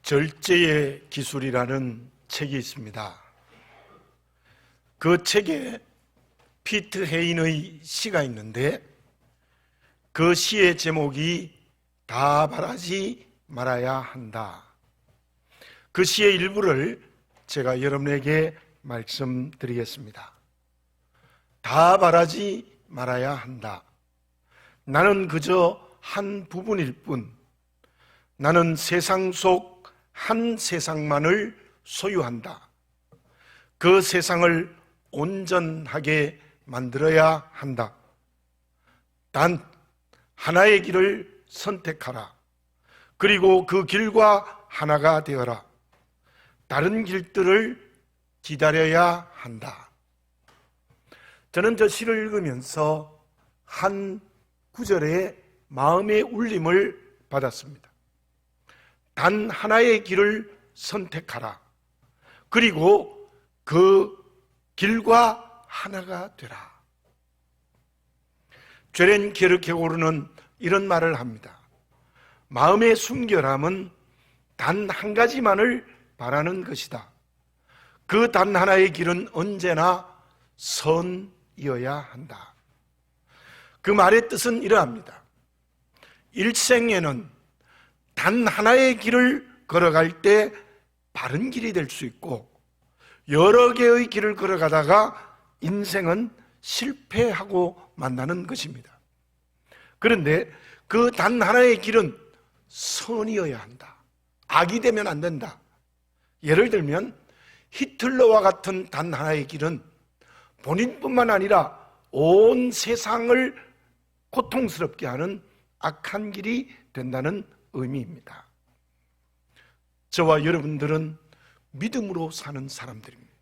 절제의 기술이라는 책이 있습니다. 그 책에 피트 헤인의 시가 있는데 그 시의 제목이 다 바라지 말아야 한다. 그 시의 일부를 제가 여러분에게 말씀드리겠습니다. 다 바라지 말아야 한다. 나는 그저 한 부분일 뿐, 나는 세상 속 한 세상만을 소유한다. 그 세상을 온전하게 만들어야 한다. 단 하나의 길을 선택하라. 그리고 그 길과 하나가 되어라. 다른 길들을 기다려야 한다. 저는 저 시를 읽으면서 한 구절에 마음의 울림을 받았습니다. 단 하나의 길을 선택하라. 그리고 그 길과 하나가 되라. 죄렌 게르케고르는 이런 말을 합니다. 마음의 순결함은 단 한 가지만을 바라는 것이다. 그 단 하나의 길은 언제나 선이어야 한다. 그 말의 뜻은 이러합니다. 일생에는 단 하나의 길을 걸어갈 때 바른 길이 될 수 있고, 여러 개의 길을 걸어가다가 인생은 실패하고 만나는 것입니다. 그런데 그 단 하나의 길은 선이어야 한다. 악이 되면 안 된다. 예를 들면 히틀러와 같은 단 하나의 길은 본인뿐만 아니라 온 세상을 고통스럽게 하는 악한 길이 된다는 의미입니다. 저와 여러분들은 믿음으로 사는 사람들입니다.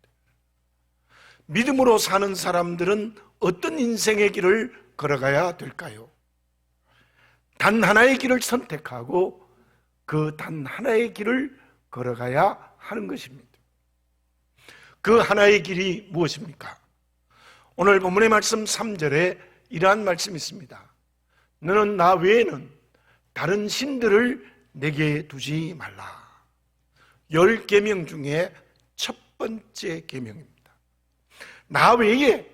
믿음으로 사는 사람들은 어떤 인생의 길을 걸어가야 될까요? 단 하나의 길을 선택하고 그 단 하나의 길을 걸어가야 하는 것입니다. 그 하나의 길이 무엇입니까? 오늘 본문의 말씀 3절에 이러한 말씀이 있습니다. 너는 나 외에는 다른 신들을 내게 두지 말라. 10계명 중에 첫 번째 계명입니다. 나 외에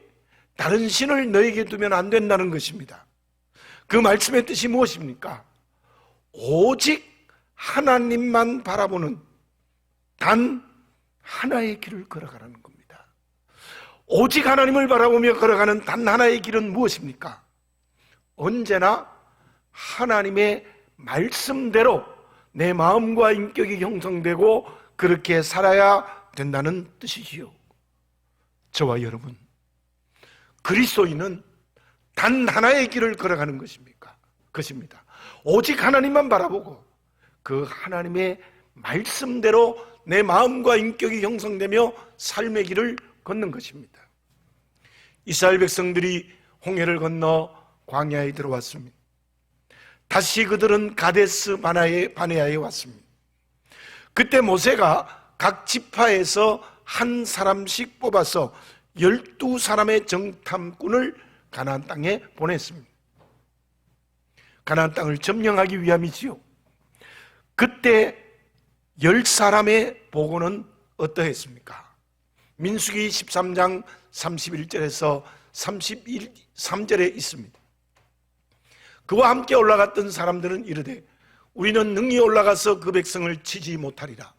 다른 신을 너에게 두면 안 된다는 것입니다. 그 말씀의 뜻이 무엇입니까? 오직 하나님만 바라보는 단 하나의 길을 걸어가라는 겁니다. 오직 하나님을 바라보며 걸어가는 단 하나의 길은 무엇입니까? 언제나 하나님의 말씀대로 내 마음과 인격이 형성되고 그렇게 살아야 된다는 뜻이지요. 저와 여러분, 그리스도인은 단 하나의 길을 걸어가는 것입니다. 오직 하나님만 바라보고 그 하나님의 말씀대로 내 마음과 인격이 형성되며 삶의 길을 걷는 것입니다. 이스라엘 백성들이 홍해를 건너 광야에 들어왔습니다. 다시 그들은 가데스 바네아에 왔습니다. 그때 모세가 각 지파에서 한 사람씩 뽑아서 12사람의 정탐꾼을 가나안 땅에 보냈습니다. 가나안 땅을 점령하기 위함이지요. 그때 10사람의 보고는 어떠했습니까? 민수기 13장 31절에서 33절에 있습니다. 그와 함께 올라갔던 사람들은 이르되 우리는 능히 올라가서 그 백성을 치지 못하리라.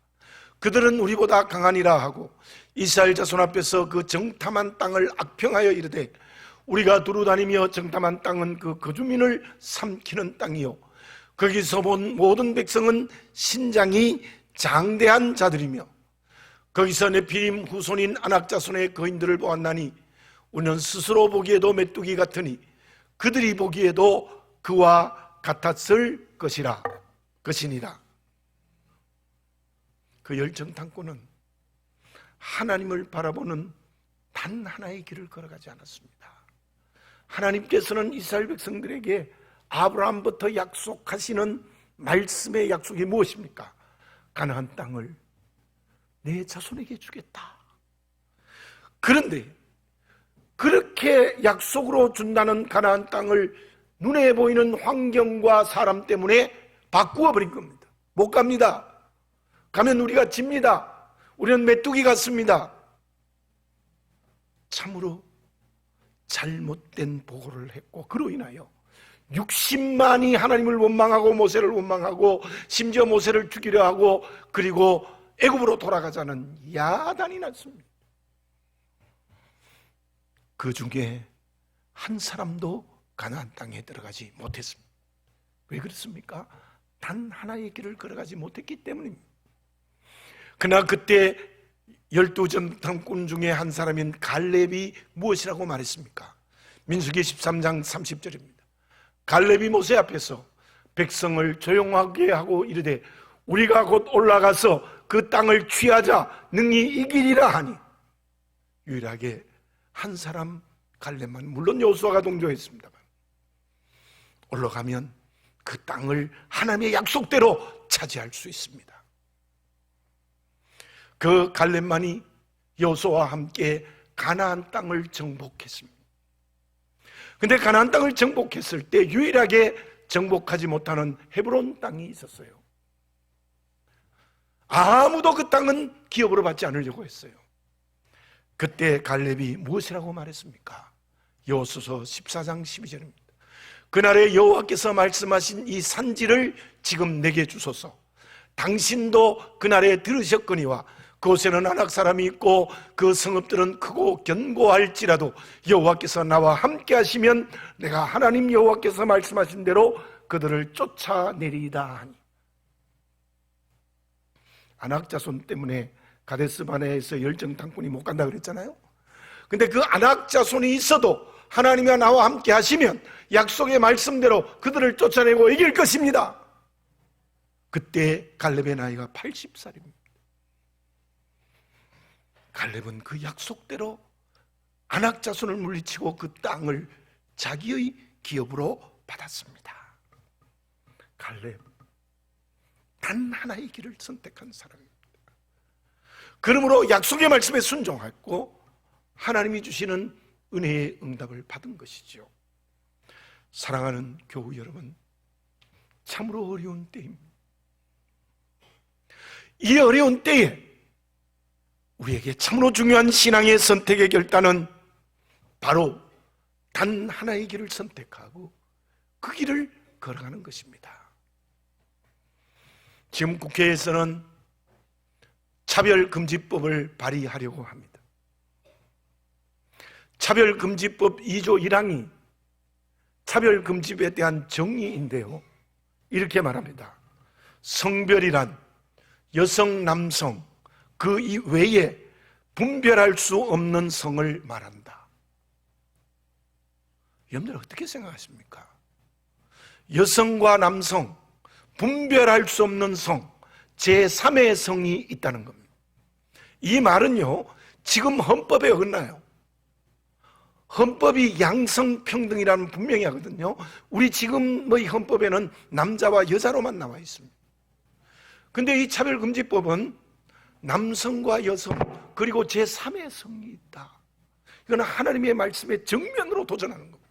그들은 우리보다 강하니라 하고 이스라엘 자손 앞에서 그 정탐한 땅을 악평하여 이르되 우리가 두루다니며 정탐한 땅은 그 거주민을 삼키는 땅이요 거기서 본 모든 백성은 신장이 장대한 자들이며 거기서 네피림 후손인 아낙 자손의 거인들을 보았나니 우리는 스스로 보기에도 메뚜기 같으니 그들이 보기에도 그와 같았을 것이니라. 그 열정탐꾼은 하나님을 바라보는 단 하나의 길을 걸어가지 않았습니다. 하나님께서는 이스라엘 백성들에게 아브라함부터 약속하시는 말씀의 약속이 무엇입니까? 가나안 땅을 내 자손에게 주겠다. 그런데 그렇게 약속으로 준다는 가나안 땅을 눈에 보이는 환경과 사람 때문에 바꾸어 버린 겁니다. 못 갑니다. 가면 우리가 집니다. 우리는 메뚜기 같습니다. 참으로 잘못된 보고를 했고, 그로 인하여 60만이 하나님을 원망하고 모세를 원망하고 심지어 모세를 죽이려 하고 그리고 애굽으로 돌아가자는 야단이 났습니다. 그 중에 한 사람도 가나안 땅에 들어가지 못했습니다. 왜 그렇습니까? 단 하나의 길을 걸어가지 못했기 때문입니다. 그러나 그때 12전당꾼 중에 한 사람인 갈렙이 무엇이라고 말했습니까? 민수기 13장 30절입니다. 갈렙이 모세 앞에서 백성을 조용하게 하고 이르되 우리가 곧 올라가서 그 땅을 취하자 능히 이기리라 하니, 유일하게 한 사람 갈렙만, 물론 여호수아가 동조했습니다만, 올라가면 그 땅을 하나님의 약속대로 차지할 수 있습니다. 그 갈렙만이 여호수아와 함께 가나안 땅을 정복했습니다. 근데 가나안 땅을 정복했을 때 유일하게 정복하지 못하는 헤브론 땅이 있었어요. 아무도 그 땅은 기업으로 받지 않으려고 했어요. 그때 갈렙이 무엇이라고 말했습니까? 여호수아서 14장 12절입니다. 그날에 여호와께서 말씀하신 이 산지를 지금 내게 주소서. 당신도 그날에 들으셨거니와 그곳에는 아낙 사람이 있고 그 성읍들은 크고 견고할지라도 여호와께서 나와 함께 하시면 내가 하나님 여호와께서 말씀하신 대로 그들을 쫓아내리이다 하니. 아낙 자손 때문에 가데스 바네아에서 열정당꾼이 못 간다 그랬잖아요. 근데 그 아낙 자손이 있어도 하나님이 나와 함께 하시면 약속의 말씀대로 그들을 쫓아내고 이길 것입니다. 그때 갈렙의 나이가 80살입니다. 갈렙은 그 약속대로 아낙 자손을 물리치고 그 땅을 자기의 기업으로 받았습니다. 갈렙, 단 하나의 길을 선택한 사람입니다. 그러므로 약속의 말씀에 순종했고 하나님이 주시는 은혜의 응답을 받은 것이죠. 사랑하는 교우 여러분, 참으로 어려운 때입니다. 이 어려운 때에 우리에게 참으로 중요한 신앙의 선택의 결단은 바로 단 하나의 길을 선택하고 그 길을 걸어가는 것입니다. 지금 국회에서는 차별금지법을 발의하려고 합니다. 차별금지법 2조 1항이 차별금지법에 대한 정의인데요, 이렇게 말합니다. 성별이란 여성, 남성, 그 이외에 분별할 수 없는 성을 말한다. 여러분들 어떻게 생각하십니까? 여성과 남성, 분별할 수 없는 성, 제3의 성이 있다는 겁니다. 이 말은요, 지금 헌법에 어긋나요. 헌법이 양성평등이라는 분명히 하거든요. 우리 지금 이 헌법에는 남자와 여자로만 나와 있습니다. 근데 이 차별금지법은 남성과 여성 그리고 제3의 성이 있다. 이건 하나님의 말씀에 정면으로 도전하는 겁니다.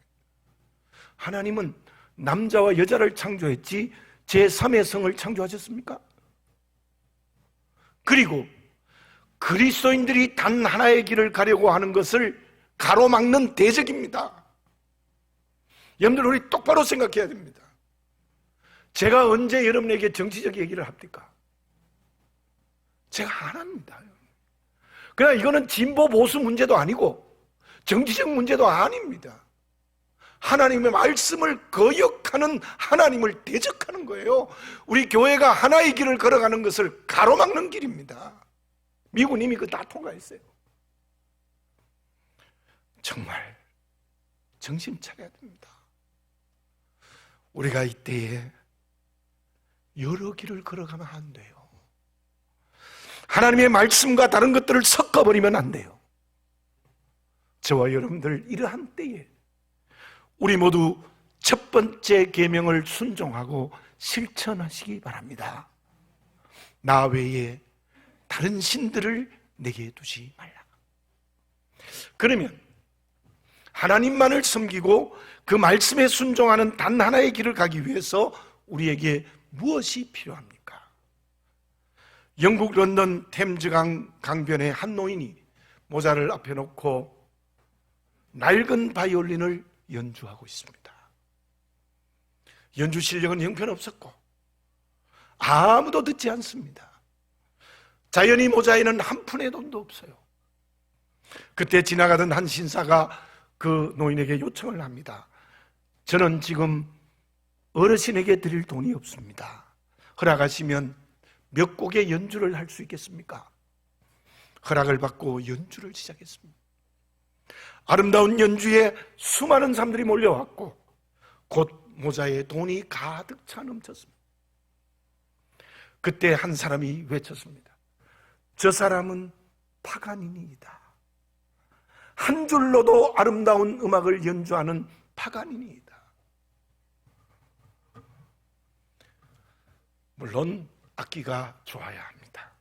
하나님은 남자와 여자를 창조했지 제3의 성을 창조하셨습니까? 그리고 그리스도인들이 단 하나의 길을 가려고 하는 것을 가로막는 대적입니다. 여러분들 우리 똑바로 생각해야 됩니다. 제가 언제 여러분에게 정치적 얘기를 합니까? 제가 안 합니다. 그냥 이거는 진보 보수 문제도 아니고 정치적 문제도 아닙니다. 하나님의 말씀을 거역하는 하나님을 대적하는 거예요. 우리 교회가 하나의 길을 걸어가는 것을 가로막는 길입니다. 미국은 이미 다 통과했어요. 정말 정신 차려야 됩니다. 우리가 이때에 여러 길을 걸어가면 안 돼요. 하나님의 말씀과 다른 것들을 섞어버리면 안 돼요. 저와 여러분들 이러한 때에 우리 모두 첫 번째 계명을 순종하고 실천하시기 바랍니다. 나 외에 다른 신들을 내게 두지 말라. 그러면 하나님만을 섬기고 그 말씀에 순종하는 단 하나의 길을 가기 위해서 우리에게 무엇이 필요합니까? 영국 런던 템즈강 강변에 한 노인이 모자를 앞에 놓고 낡은 바이올린을 연주하고 있습니다. 연주 실력은 형편없었고 아무도 듣지 않습니다. 자연히 모자에는 한 푼의 돈도 없어요. 그때 지나가던 한 신사가 그 노인에게 요청을 합니다. 저는 지금 어르신에게 드릴 돈이 없습니다. 허락하시면 몇 곡의 연주를 할 수 있겠습니까? 허락을 받고 연주를 시작했습니다. 아름다운 연주에 수많은 사람들이 몰려왔고 곧 모자에 돈이 가득 차 넘쳤습니다. 그때 한 사람이 외쳤습니다. 저 사람은 파가니니이다. 한 줄로도 아름다운 음악을 연주하는 파가니니이다. 물론 악기가 좋아야 합니다.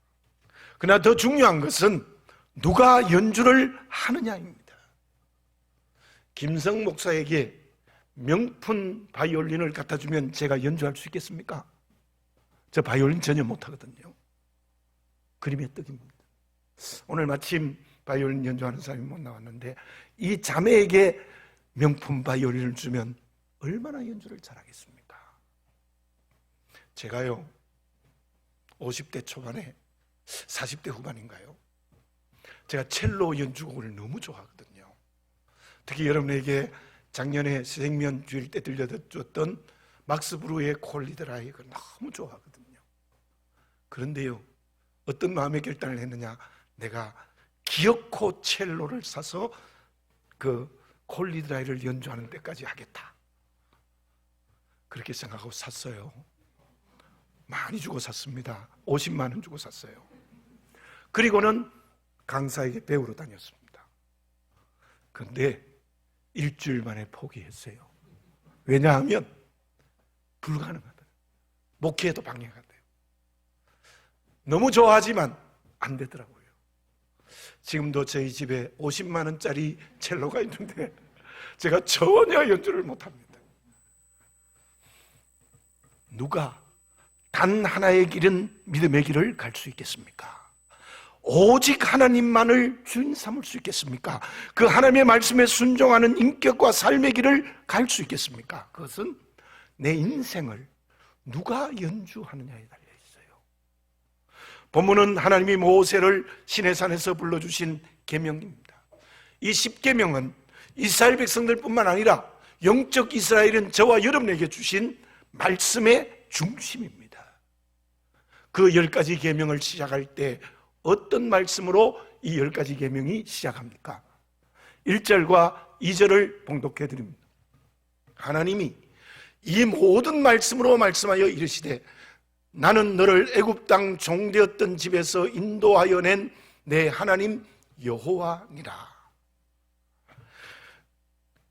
그러나 더 중요한 것은 누가 연주를 하느냐입니다. 김성 목사에게 명품 바이올린을 갖다 주면 제가 연주할 수 있겠습니까? 저 바이올린 전혀 못하거든요. 그림의 떡입니다. 오늘 마침 바이올린 연주하는 사람이 못 나왔는데 이 자매에게 명품 바이올린을 주면 얼마나 연주를 잘하겠습니까? 제가요 50대 초반에 40대 후반인가요? 제가 첼로 연주곡을 너무 좋아하거든요. 특히 여러분에게 작년에 생면 주일 때 들려줬던 막스 브루의 콜리드라이 그 너무 좋아하거든요. 그런데요 어떤 마음의 결단을 했느냐, 내가 기어코 첼로를 사서 그 콜리드라이를 연주하는 데까지 하겠다 그렇게 생각하고 샀어요. 많이 주고 샀습니다. 50만 원 주고 샀어요. 그리고는 강사에게 배우러 다녔습니다. 그런데 일주일 만에 포기했어요. 왜냐하면 불가능하다. 목회에도 방해가 돼요. 너무 좋아하지만 안 되더라고요. 지금도 저희 집에 50만 원짜리 첼로가 있는데 제가 전혀 연주를 못합니다. 누가 단 하나의 길은 믿음의 길을 갈 수 있겠습니까? 오직 하나님만을 주인 삼을 수 있겠습니까? 그 하나님의 말씀에 순종하는 인격과 삶의 길을 갈 수 있겠습니까? 그것은 내 인생을 누가 연주하느냐에 달려 있어요. 본문은 하나님이 모세를 시내산에서 불러주신 계명입니다. 이 10계명은 이스라엘 백성들뿐만 아니라 영적 이스라엘은 저와 여러분에게 주신 말씀의 중심입니다. 그 10가지 계명을 시작할 때 어떤 말씀으로 이 10가지 계명이 시작합니까? 1절과 2절을 봉독해 드립니다. 하나님이 이 모든 말씀으로 말씀하여 이르시되 나는 너를 애굽 땅 종되었던 집에서 인도하여 낸 내 하나님 여호와니라.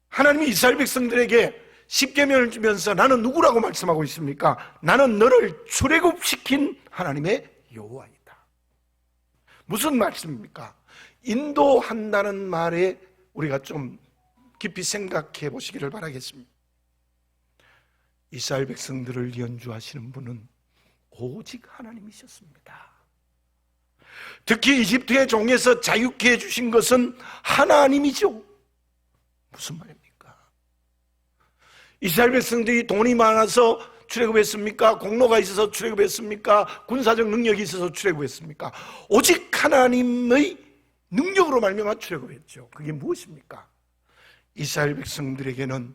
하나님이 이스라엘 백성들에게 10계명을 주면서 나는 누구라고 말씀하고 있습니까? 나는 너를 출애굽시킨 하나님의 여호와이다. 무슨 말씀입니까? 인도한다는 말에 우리가 좀 깊이 생각해 보시기를 바라겠습니다. 이스라엘 백성들을 연주하시는 분은 오직 하나님이셨습니다. 특히 이집트의 종에서 자유케 해주신 것은 하나님이죠. 무슨 말입니까? 이스라엘 백성들이 돈이 많아서 출애굽했습니까? 공로가 있어서 출애굽했습니까? 군사적 능력이 있어서 출애굽했습니까? 오직 하나님의 능력으로 말미암아 출애굽했죠. 그게 무엇입니까? 이스라엘 백성들에게는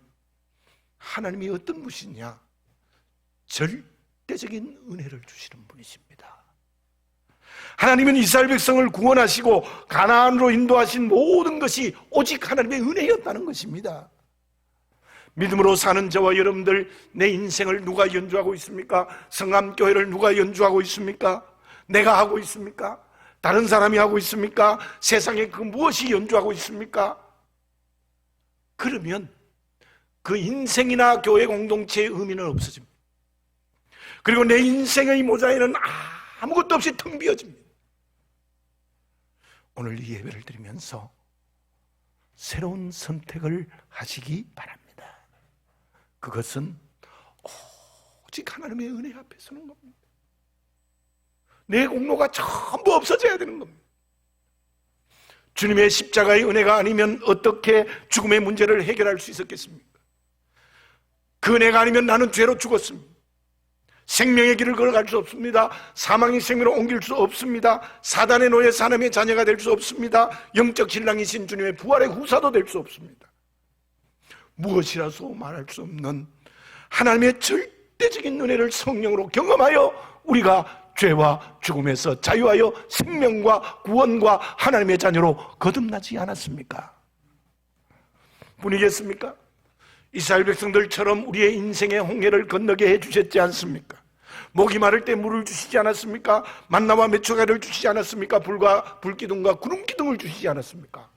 하나님이 어떤 분이냐? 절대적인 은혜를 주시는 분이십니다. 하나님은 이스라엘 백성을 구원하시고 가나안으로 인도하신 모든 것이 오직 하나님의 은혜였다는 것입니다. 믿음으로 사는 저와 여러분들, 내 인생을 누가 연주하고 있습니까? 성암교회를 누가 연주하고 있습니까? 내가 하고 있습니까? 다른 사람이 하고 있습니까? 세상에 그 무엇이 연주하고 있습니까? 그러면 그 인생이나 교회 공동체의 의미는 없어집니다. 그리고 내 인생의 모자에는 아무것도 없이 텅 비어집니다. 오늘 이 예배를 드리면서 새로운 선택을 하시기 바랍니다. 그것은 오직 하나님의 은혜 앞에 서는 겁니다. 내 공로가 전부 없어져야 되는 겁니다. 주님의 십자가의 은혜가 아니면 어떻게 죽음의 문제를 해결할 수 있었겠습니까? 그 은혜가 아니면 나는 죄로 죽었습니다. 생명의 길을 걸어갈 수 없습니다. 사망의 생명으로 옮길 수 없습니다. 사단의 노예 사람의 자녀가 될 수 없습니다. 영적 신랑이신 주님의 부활의 후사도 될 수 없습니다. 무엇이라도 말할 수 없는 하나님의 절대적인 은혜를 성령으로 경험하여 우리가 죄와 죽음에서 자유하여 생명과 구원과 하나님의 자녀로 거듭나지 않았습니까? 뿐이겠습니까? 이스라엘 백성들처럼 우리의 인생의 홍해를 건너게 해주셨지 않습니까? 목이 마를 때 물을 주시지 않았습니까? 만나와 메추가를 주시지 않았습니까? 불과 불기둥과 구름기둥을 주시지 않았습니까?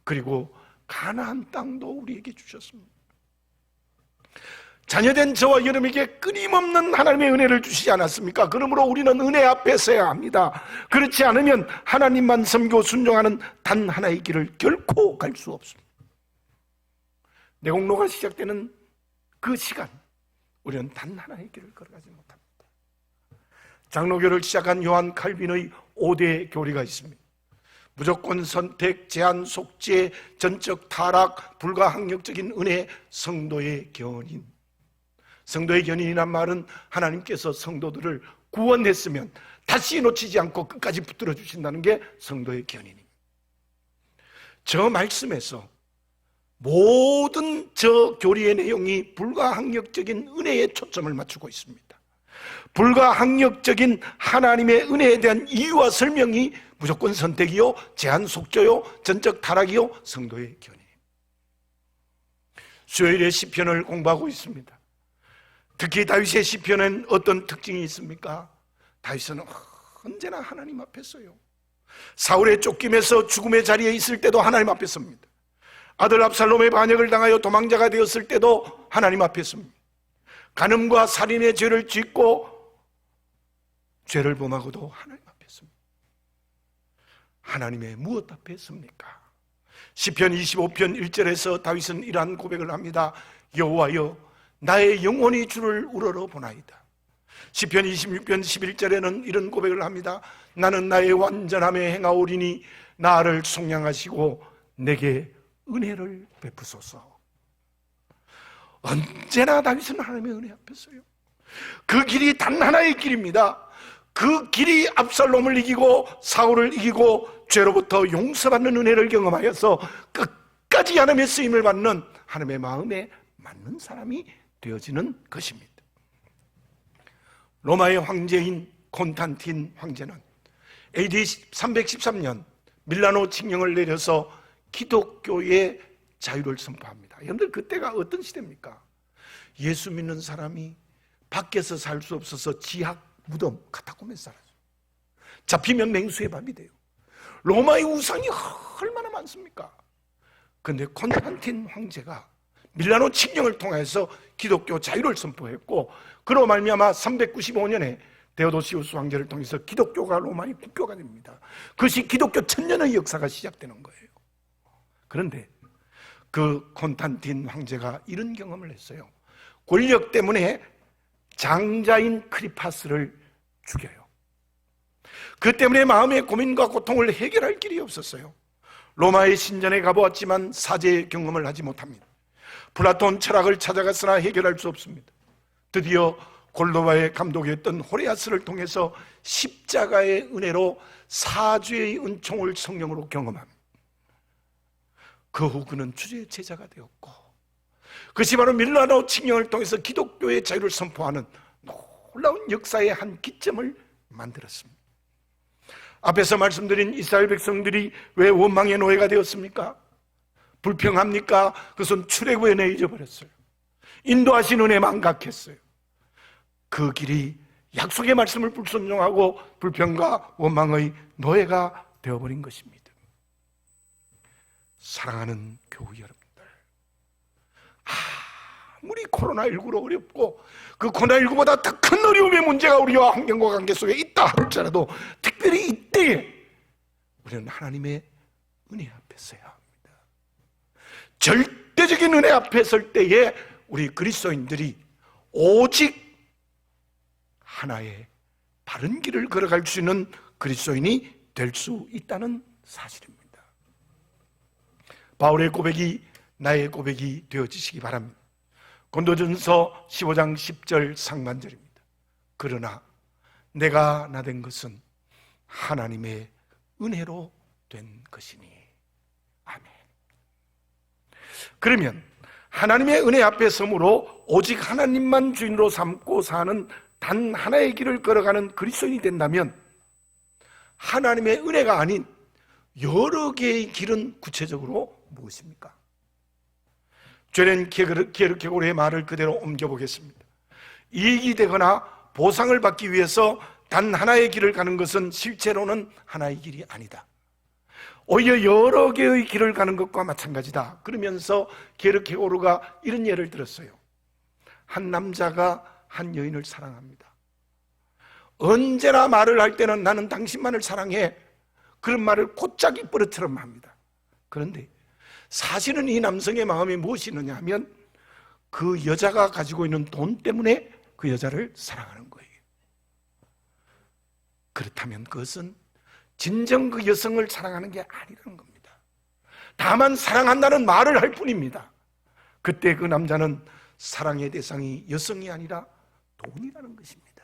그리고 가나안 땅도 우리에게 주셨습니다. 자녀된 저와 여러분에게 끊임없는 하나님의 은혜를 주시지 않았습니까? 그러므로 우리는 은혜 앞에 서야 합니다. 그렇지 않으면 하나님만 섬기고 순종하는 단 하나의 길을 결코 갈 수 없습니다. 내 공로가 시작되는 그 시간, 우리는 단 하나의 길을 걸어가지 못합니다. 장로교를 시작한 요한 칼빈의 5대 교리가 있습니다. 무조건 선택, 제한 속죄, 전적 타락, 불가항력적인 은혜, 성도의 견인. 성도의 견인이란 말은 하나님께서 성도들을 구원했으면 다시 놓치지 않고 끝까지 붙들어 주신다는 게 성도의 견인입니다. 저 말씀에서 모든 저 교리의 내용이 불가항력적인 은혜에 초점을 맞추고 있습니다. 불가항력적인 하나님의 은혜에 대한 이유와 설명이 무조건 선택이요, 제한 속죄요, 전적 타락이요, 성도의 견인. 수요일에 시편을 공부하고 있습니다. 특히 다윗의 시편엔 어떤 특징이 있습니까? 다윗은 언제나 하나님 앞에 서요. 사울의 쫓김에서 죽음의 자리에 있을 때도 하나님 앞에 섭니다. 아들 압살롬의 반역을 당하여 도망자가 되었을 때도 하나님 앞에 섭니다. 간음과 살인의 죄를 짓고 죄를 범하고도 하나님 앞에 섭니다. 하나님의 무엇 앞에 섭니까? 시편 25편 1절에서 다윗은 이러한 고백을 합니다. 여호와여, 나의 영혼이 주를 우러러 보나이다. 시편 26편 11절에는 이런 고백을 합니다. 나는 나의 완전함에 행하오리니 나를 속량하시고 내게 은혜를 베푸소서. 언제나 다윗은 하나님의 은혜 앞에 서요. 그 길이 단 하나의 길입니다. 그 길이 압살롬을 이기고 사울을 이기고 죄로부터 용서받는 은혜를 경험하여서 끝까지 하나님의 쓰임을 받는 하나님의 마음에 맞는 사람이 되어지는 것입니다. 로마의 황제인 콘탄틴 황제는 AD 313년 밀라노 칙령을 내려서 기독교의 자유를 선포합니다. 여러분들 그때가 어떤 시대입니까? 예수 믿는 사람이 밖에서 살 수 없어서 지하 무덤 카타콤에 살아요. 잡히면 맹수의 밥이 돼요. 로마의 우상이 얼마나 많습니까? 그런데 콘스탄틴 황제가 밀라노 칙령을 통해서 기독교 자유를 선포했고, 그로 말미암아 395년에 데오도시우스 황제를 통해서 기독교가 로마의 국교가 됩니다. 그것이 기독교 천년의 역사가 시작되는 거예요. 그런데 그 콘스탄틴 황제가 이런 경험을 했어요. 권력 때문에 장자인 크리파스를 죽여요. 그 때문에 마음의 고민과 고통을 해결할 길이 없었어요. 로마의 신전에 가보았지만 사제의 경험을 하지 못합니다. 플라톤 철학을 찾아갔으나 해결할 수 없습니다. 드디어 골로바의 감독이었던 호레아스를 통해서 십자가의 은혜로 사죄의 은총을 성령으로 경험합니다. 그 후 그는 주의 제자가 되었고, 그것이 바로 밀라노 칙령을 통해서 기독교의 자유를 선포하는 놀라운 역사의 한 기점을 만들었습니다. 앞에서 말씀드린 이스라엘 백성들이 왜 원망의 노예가 되었습니까? 불평합니까? 그것은 출애굽의 은혜 잊어버렸어요. 인도하신 은혜 망각했어요. 그 길이 약속의 말씀을 불순종하고 불평과 원망의 노예가 되어버린 것입니다. 사랑하는 교우 여러분들, 아무리 코로나19로 어렵고 그 코로나19보다 더 큰 어려움의 문제가 우리와 환경과 관계 속에 있다 할지라도 특별히 이때에 우리는 하나님의 은혜 앞에 서야 합니다. 절대적인 은혜 앞에 설 때에 우리 그리스도인들이 오직 하나의 바른 길을 걸어갈 수 있는 그리스도인이 될 수 있다는 사실입니다. 바울의 고백이 나의 고백이 되어지시기 바랍니다. 고린도전서 15장 10절 상반절입니다. 그러나 내가 나된 것은 하나님의 은혜로 된 것이니. 아멘. 그러면 하나님의 은혜 앞에 섬으로 오직 하나님만 주인으로 삼고 사는 단 하나의 길을 걸어가는 그리스도인이 된다면 하나님의 은혜가 아닌 여러 개의 길은 구체적으로 무엇입니까? 죄는 게르케고르의 말을 그대로 옮겨보겠습니다. 이익이 되거나 보상을 받기 위해서 단 하나의 길을 가는 것은 실제로는 하나의 길이 아니다. 오히려 여러 개의 길을 가는 것과 마찬가지다. 그러면서 게르케고르가 이런 예를 들었어요. 한 남자가 한 여인을 사랑합니다. 언제나 말을 할 때는 나는 당신만을 사랑해. 그런 말을 곧자기 버릇처럼 합니다. 그런데 사실은 이 남성의 마음이 무엇이 있느냐 하면 그 여자가 가지고 있는 돈 때문에 그 여자를 사랑하는 거예요. 그렇다면 그것은 진정 그 여성을 사랑하는 게 아니라는 겁니다. 다만 사랑한다는 말을 할 뿐입니다. 그때 그 남자는 사랑의 대상이 여성이 아니라 돈이라는 것입니다.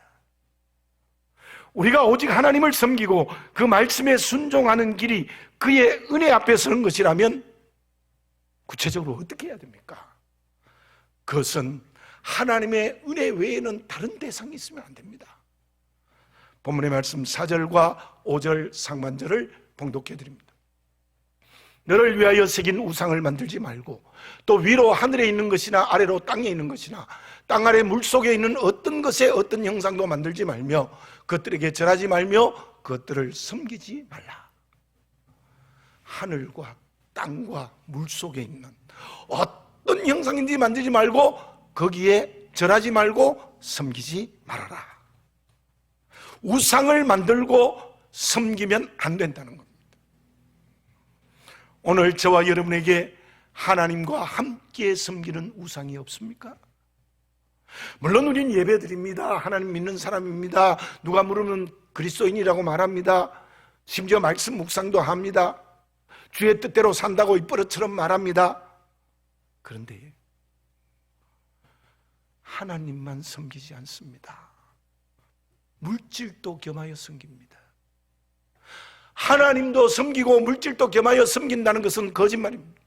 우리가 오직 하나님을 섬기고 그 말씀에 순종하는 길이 그의 은혜 앞에 서는 것이라면 구체적으로 어떻게 해야 됩니까? 그것은 하나님의 은혜 외에는 다른 대상이 있으면 안 됩니다. 본문의 말씀 4절과 5절 상반절을 봉독해 드립니다. 너를 위하여 새긴 우상을 만들지 말고 또 위로 하늘에 있는 것이나 아래로 땅에 있는 것이나 땅 아래 물속에 있는 어떤 것의 어떤 형상도 만들지 말며 그것들에게 절하지 말며 그것들을 섬기지 말라. 하늘과 땅과 물속에 있는 어떤 형상인지 만들지 말고 거기에 절하지 말고 섬기지 말아라. 우상을 만들고 섬기면 안 된다는 겁니다. 오늘 저와 여러분에게 하나님과 함께 섬기는 우상이 없습니까? 물론 우리는 예배드립니다. 하나님 믿는 사람입니다. 누가 물으면 그리스도인이라고 말합니다. 심지어 말씀 묵상도 합니다. 주의 뜻대로 산다고 입버릇처럼 말합니다. 그런데 하나님만 섬기지 않습니다. 물질도 겸하여 섬깁니다. 하나님도 섬기고 물질도 겸하여 섬긴다는 것은 거짓말입니다.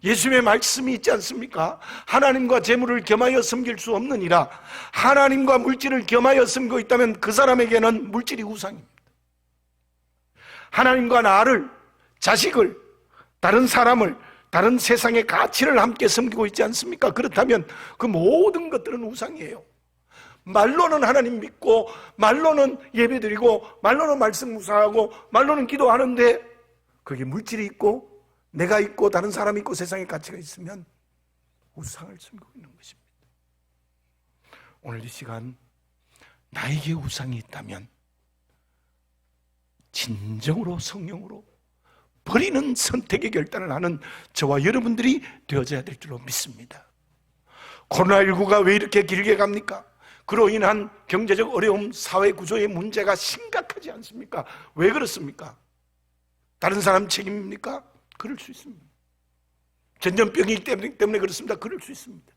예수님의 말씀이 있지 않습니까? 하나님과 재물을 겸하여 섬길 수 없느니라. 하나님과 물질을 겸하여 섬기고 있다면 그 사람에게는 물질이 우상입니다. 하나님과 나를, 자식을, 다른 사람을, 다른 세상의 가치를 함께 섬기고 있지 않습니까? 그렇다면 그 모든 것들은 우상이에요. 말로는 하나님 믿고 말로는 예배드리고 말로는 말씀 묵상하고 말로는 기도하는데 거기에 물질이 있고 내가 있고 다른 사람이 있고 세상의 가치가 있으면 우상을 섬기고 있는 것입니다. 오늘 이 시간 나에게 우상이 있다면 진정으로 성령으로 버리는 선택의 결단을 하는 저와 여러분들이 되어져야 될 줄로 믿습니다. 코로나19가 왜 이렇게 길게 갑니까? 그로 인한 경제적 어려움, 사회 구조의 문제가 심각하지 않습니까? 왜 그렇습니까? 다른 사람 책임입니까? 그럴 수 있습니다. 전염병이기 때문에 그렇습니다. 그럴 수 있습니다.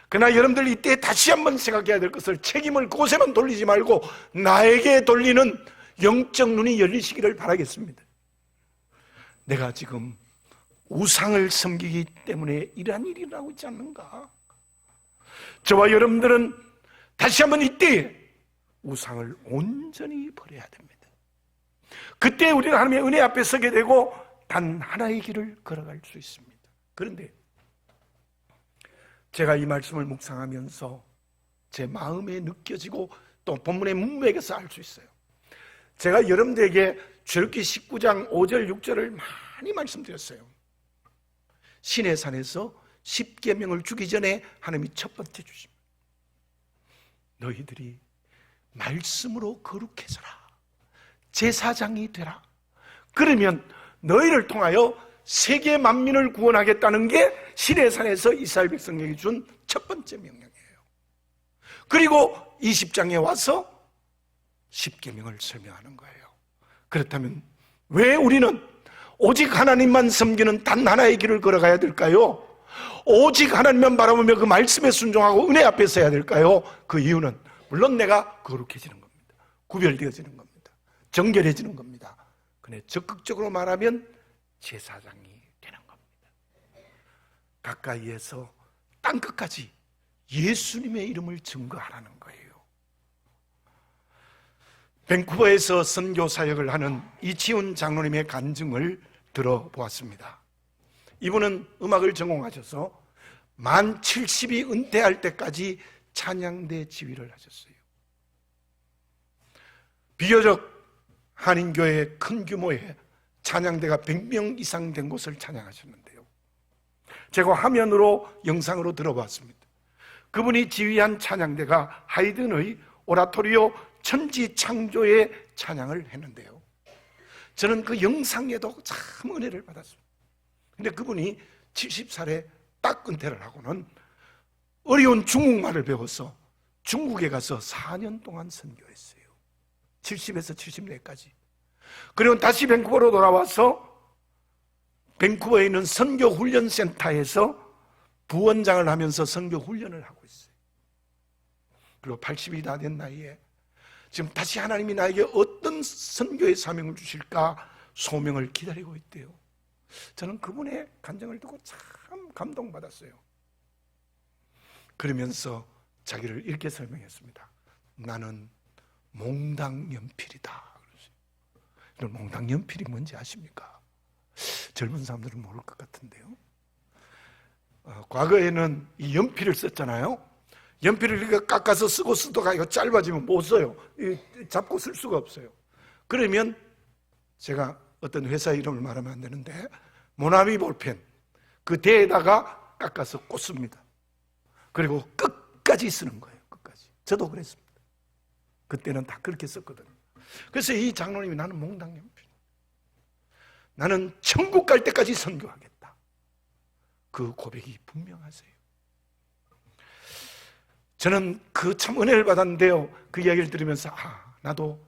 그러나 여러분들 이때 다시 한번 생각해야 될 것을 책임을 그곳에만 돌리지 말고 나에게 돌리는 영적 눈이 열리시기를 바라겠습니다. 내가 지금 우상을 섬기기 때문에 이러한 일이 일어나고 있지 않는가? 저와 여러분들은 다시 한번 이때 우상을 온전히 버려야 됩니다. 그때 우리는 하나님의 은혜 앞에 서게 되고 단 하나의 길을 걸어갈 수 있습니다. 그런데 제가 이 말씀을 묵상하면서 제 마음에 느껴지고 또 본문의 문맥에서 알 수 있어요. 제가 여러분들에게 출애굽기 19장 5절 6절을 많이 말씀드렸어요. 시내산에서 10계명을 주기 전에 하나님이 첫 번째 주십니다. 너희들이 말씀으로 거룩해져라. 제사장이 되라. 그러면 너희를 통하여 세계 만민을 구원하겠다는 게 시내산에서 이스라엘 백성에게 준 첫 번째 명령이에요. 그리고 20장에 와서 십계명을 설명하는 거예요. 그렇다면 왜 우리는 오직 하나님만 섬기는 단 하나의 길을 걸어가야 될까요? 오직 하나님만 바라보며 그 말씀에 순종하고 은혜 앞에 서야 될까요? 그 이유는 물론 내가 거룩해지는 겁니다. 구별되어지는 겁니다. 정결해지는 겁니다. 근데 적극적으로 말하면 제사장이 되는 겁니다. 가까이에서 땅끝까지 예수님의 이름을 증거하라는 거예요. 밴쿠버에서 선교 사역을 하는 이치훈 장로님의 간증을 들어보았습니다. 이분은 음악을 전공하셔서 만 70이 은퇴할 때까지 찬양대 지휘를 하셨어요. 비교적 한인교회 큰 규모의 찬양대가 100명 이상 된 곳을 찬양하셨는데요, 제가 화면으로 영상으로 들어봤습니다. 그분이 지휘한 찬양대가 하이든의 오라토리오 천지창조의 찬양을 했는데요, 저는 그 영상에도 참 은혜를 받았습니다. 근데 그분이 70살에 딱 은퇴를 하고는 어려운 중국말을 배워서 중국에 가서 4년 동안 선교했어요. 70에서 70년까지. 그리고 다시 밴쿠버로 돌아와서 밴쿠버에 있는 선교훈련센터에서 부원장을 하면서 선교훈련을 하고 있어요. 그리고 80이 다 된 나이에 지금 다시 하나님이 나에게 어떤 선교의 사명을 주실까 소명을 기다리고 있대요. 저는 그분의 간증을 듣고 참 감동받았어요. 그러면서 자기를 이렇게 설명했습니다. 나는 몽당연필이다. 몽당연필이 뭔지 아십니까? 젊은 사람들은 모를 것 같은데요. 과거에는 이 연필을 썼잖아요. 연필을 이렇게 깎아서 쓰다가 이거 짧아지면 못 써요. 잡고 쓸 수가 없어요. 그러면 제가 어떤 회사 이름을 말하면 안 되는데 모나미 볼펜 그 대에다가 깎아서 꽂습니다. 그리고 끝까지 쓰는 거예요. 끝까지. 저도 그랬습니다. 그때는 다 그렇게 썼거든요. 그래서 이 장로님이 나는 몽당연필, 나는 천국 갈 때까지 선교하겠다, 그 고백이 분명하세요. 저는 그 참 은혜를 받았는데요, 그 이야기를 들으면서 나도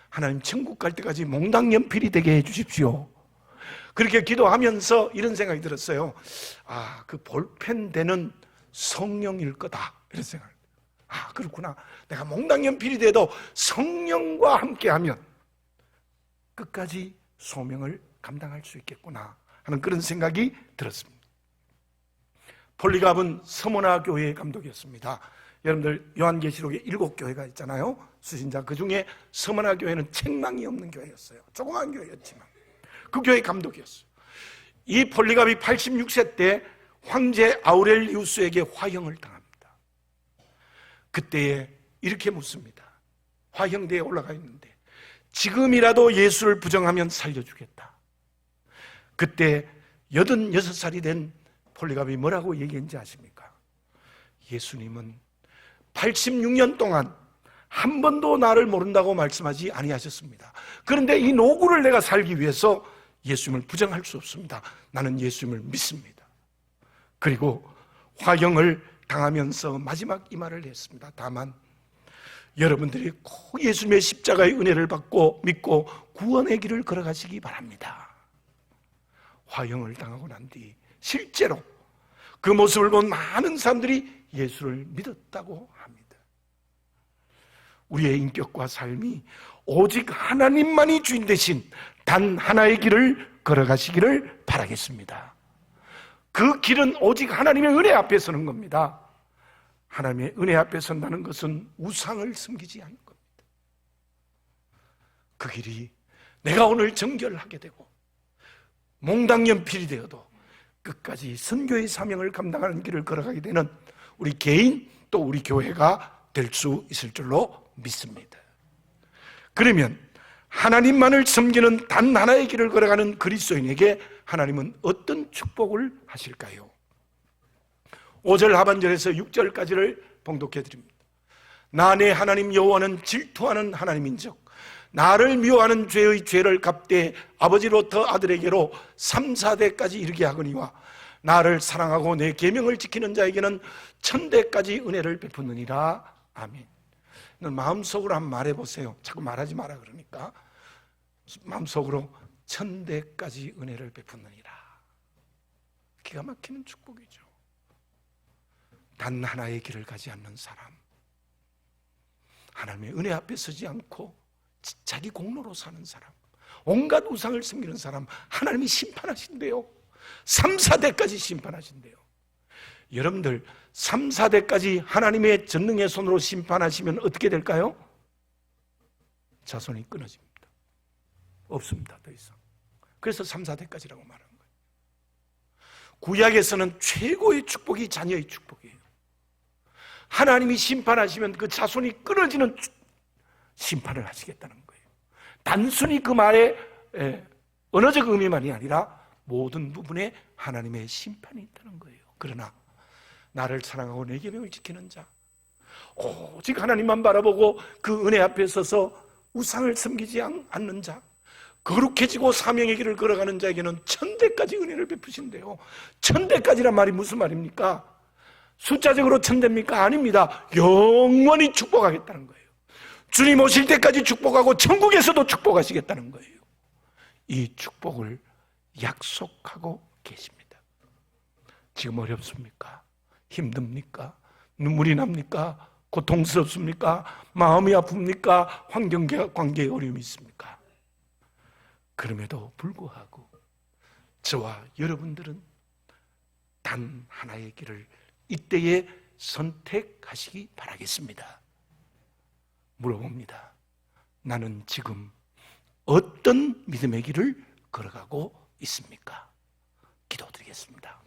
하나님 천국 갈 때까지 몽당연필이 되게 해주십시오. 그렇게 기도하면서 이런 생각이 들었어요. 그 볼펜대는 성령일 거다, 이런 생각을. 그렇구나. 내가 몽당연필이 돼도 성령과 함께하면 끝까지 소명을 감당할 수 있겠구나 하는 그런 생각이 들었습니다. 폴리갑은 서머나 교회의 감독이었습니다. 여러분들 요한계시록에 7교회가 있잖아요. 수신자. 그 중에 서머나 교회는 책망이 없는 교회였어요. 조그만 교회였지만 그 교회 감독이었어요. 이 폴리갑이 86세 때 황제 아우렐리우스에게 화형을 당합니다. 그때에 이렇게 묻습니다. 화형대에 올라가 있는데 지금이라도 예수를 부정하면 살려주겠다. 그때 86살이 된 폴리갑이 뭐라고 얘기했는지 아십니까? 예수님은 86년 동안 한 번도 나를 모른다고 말씀하지 아니하셨습니다. 그런데 이 노구를 내가 살기 위해서 예수님을 부정할 수 없습니다. 나는 예수님을 믿습니다. 그리고 화형을 당하면서 마지막 이 말을 했습니다. 다만 여러분들이 꼭 예수님의 십자가의 은혜를 받고 믿고 구원의 길을 걸어가시기 바랍니다. 화형을 당하고 난 뒤 실제로 그 모습을 본 많은 사람들이 예수를 믿었다고 합니다. 우리의 인격과 삶이 오직 하나님만이 주인 되신 단 하나의 길을 걸어가시기를 바라겠습니다. 그 길은 오직 하나님의 은혜 앞에 서는 겁니다. 하나님의 은혜 앞에 선다는 것은 우상을 섬기지 않는 겁니다. 그 길이 내가 오늘 정결하게 되고 몽당연필이 되어도 끝까지 선교의 사명을 감당하는 길을 걸어가게 되는 우리 개인 또 우리 교회가 될 수 있을 줄로 믿습니다. 그러면 하나님만을 섬기는 단 하나의 길을 걸어가는 그리스도인에게 하나님은 어떤 축복을 하실까요? 5절 하반절에서 6절까지를 봉독해 드립니다. 나 내 하나님 여호와는 질투하는 하나님인즉 나를 미워하는 죄의 죄를 갚되 아버지로부터 아들에게로 3, 4대까지 이르게 하거니와 나를 사랑하고 내 계명을 지키는 자에게는 1000대까지 은혜를 베푸느니라. 아멘. 마음속으로 한번 말해보세요. 자꾸 말하지 마라 그러니까. 마음속으로 천대까지 은혜를 베푸느니라. 기가 막히는 축복이죠. 단 하나의 길을 가지 않는 사람, 하나님의 은혜 앞에 서지 않고 자기 공로로 사는 사람, 온갖 우상을 섬기는 사람, 하나님이 심판하신대요. 3, 4대까지 심판하신대요. 여러분들 3, 4대까지 하나님의 전능의 손으로 심판하시면 어떻게 될까요? 자손이 끊어집니다. 없습니다. 더 이상. 그래서 3, 4대까지라고 말하는 거예요. 구약에서는 최고의 축복이 자녀의 축복이에요. 하나님이 심판하시면 그 자손이 끊어지는 심판을 하시겠다는 거예요. 단순히 그 말에 언어적 의미만이 아니라 모든 부분에 하나님의 심판이 있다는 거예요. 그러나 나를 사랑하고 내 계명을 지키는 자, 오직 하나님만 바라보고 그 은혜 앞에 서서 우상을 섬기지 않는 자, 거룩해지고 사명의 길을 걸어가는 자에게는 천대까지 은혜를 베푸신대요. 천대까지란 말이 무슨 말입니까? 숫자적으로 천대입니까? 아닙니다. 영원히 축복하겠다는 거예요. 주님 오실 때까지 축복하고 천국에서도 축복하시겠다는 거예요. 이 축복을 약속하고 계십니다. 지금 어렵습니까? 힘듭니까? 눈물이 납니까? 고통스럽습니까? 마음이 아픕니까? 환경과 관계에 어려움이 있습니까? 그럼에도 불구하고 저와 여러분들은 단 하나의 길을 이때에 선택하시기 바라겠습니다. 물어봅니다. 나는 지금 어떤 믿음의 길을 걸어가고 있습니까? 기도드리겠습니다.